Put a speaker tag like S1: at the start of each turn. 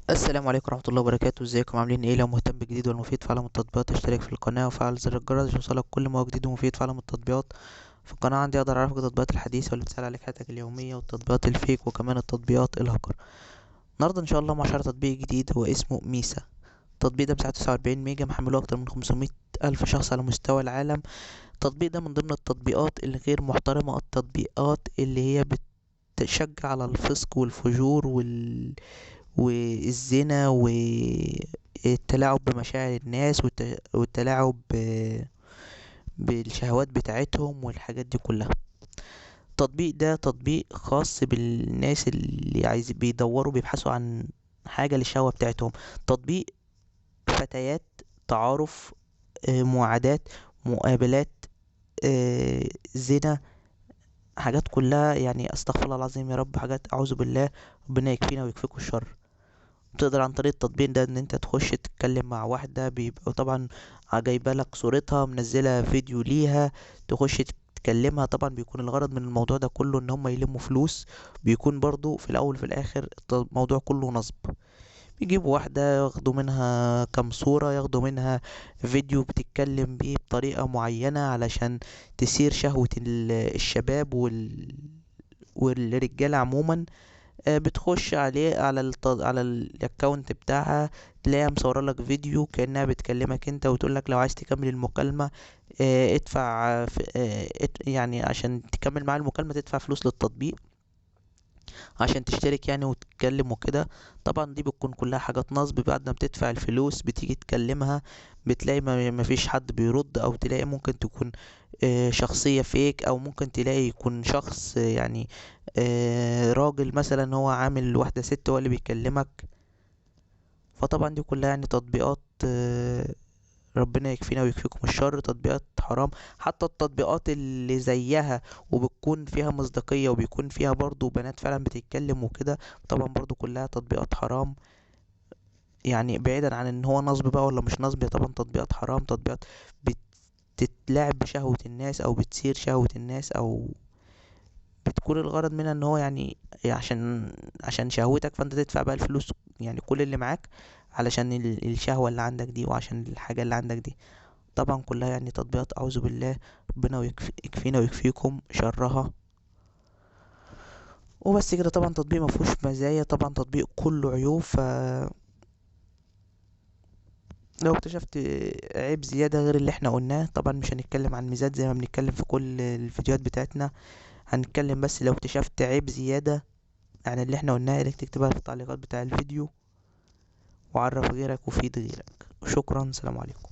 S1: السلام عليكم ورحمة الله وبركاته. ازيكم عاملين ايه؟ لو مهتم بجديد والمفيد في عالم التطبيقات اشترك في القناة وفعل زر الجرس عشان يوصلك كل ما هو جديد ومفيد في عالم التطبيقات. في القناة عندي اقدر اعرفك التطبيقات الحديثة واللي بتسهل عليك حياتك اليومية والتطبيقات الفيك وكمان التطبيقات الهاكر. النهاردة ان شاء الله مع شرح تطبيق جديد هو اسمه ميسا. التطبيق ده مساحته 49 ميجا، محمله اكتر من 500 الف شخص على مستوى العالم. التطبيق ده من ضمن التطبيقات الغير محترمة، التطبيقات اللي هي بتشجع على الفسق والفجور والزنا والتلاعب بمشاعر الناس والتلاعب بالشهوات بتاعتهم والحاجات دي كلها. التطبيق ده تطبيق خاص بالناس اللي عايز بيدوروا بيبحثوا عن حاجة للشهوة بتاعتهم. تطبيق فتيات، تعارف، مواعدات، مقابلات، زنا، حاجات كلها يعني استغفر الله العظيم يا رب، حاجات اعوذ بالله، ربنا يكفينا ويكفيكوا الشر. تقدر عن طريق التطبيق ده ان انت تخش تتكلم مع واحدة، بيبقى طبعا جايبه لك صورتها منزلة فيديو ليها، تخش تكلمها. طبعا بيكون الغرض من الموضوع ده كله ان هم يلموا فلوس. بيكون برضو في الاول وفي الاخر الموضوع كله نصب. بيجيبوا واحدة ياخدوا منها كام صورة، ياخدوا منها فيديو بتتكلم بيه بطريقة معينة علشان تثير شهوة الشباب والرجالة عموما. بتخش عليه على الاكونت بتاعها، تلاقيها مصوره لك فيديو كأنها بتكلمك انت وتقول لك لو عايز تكمل المكالمة ادفع يعني عشان تكمل معاها المكالمة تدفع فلوس للتطبيق عشان تشترك يعني وتتكلم وكده. طبعا دي بتكون كلها حاجات نصب. بعد ما بتدفع الفلوس بتيجي تكلمها بتلاقي ما فيش حد بيرد، او تلاقي ممكن تكون شخصية فيك، او ممكن تلاقي يكون شخص يعني راجل مثلا هو عامل واحدة ست هو اللي بيكلمك. فطبعا دي كلها يعني تطبيقات ربنا يكفينا ويكفيكم الشر، تطبيقات حرام. حتى التطبيقات اللي زيها وبتكون فيها مصداقية وبيكون فيها برضو بنات فعلا بتتكلم وكده، طبعا برضو كلها تطبيقات حرام. يعني بعيدا عن ان هو نصب بقى ولا مش نصب، هي طبعا تطبيقات حرام، تطبيقات بتتلاعب بشهوة الناس او بتثير شهوة الناس، او بتكون الغرض منها ان هو يعني عشان شهوتك، فانت تدفع بقى الفلوس يعني كل اللي معاك علشان الشهوة اللي عندك دي وعشان الحاجة اللي عندك دي. طبعا كلها يعني تطبيقات اعوذ بالله، ربنا يكفينا ويكفيكم شرها. وبس كده. طبعا تطبيق مفهوش مزايا، طبعا تطبيق كله عيوب. لو اكتشفت عيب زيادة غير اللي احنا قلناه، طبعا مش هنتكلم عن ميزات زي ما بنتكلم في كل الفيديوهات بتاعتنا، هنتكلم بس لو اكتشفت عيب زيادة عن اللي احنا قلناه لك تكتبها في التعليقات بتاع الفيديو، وعرف غيرك وفيد غيرك. شكرا، سلام عليكم.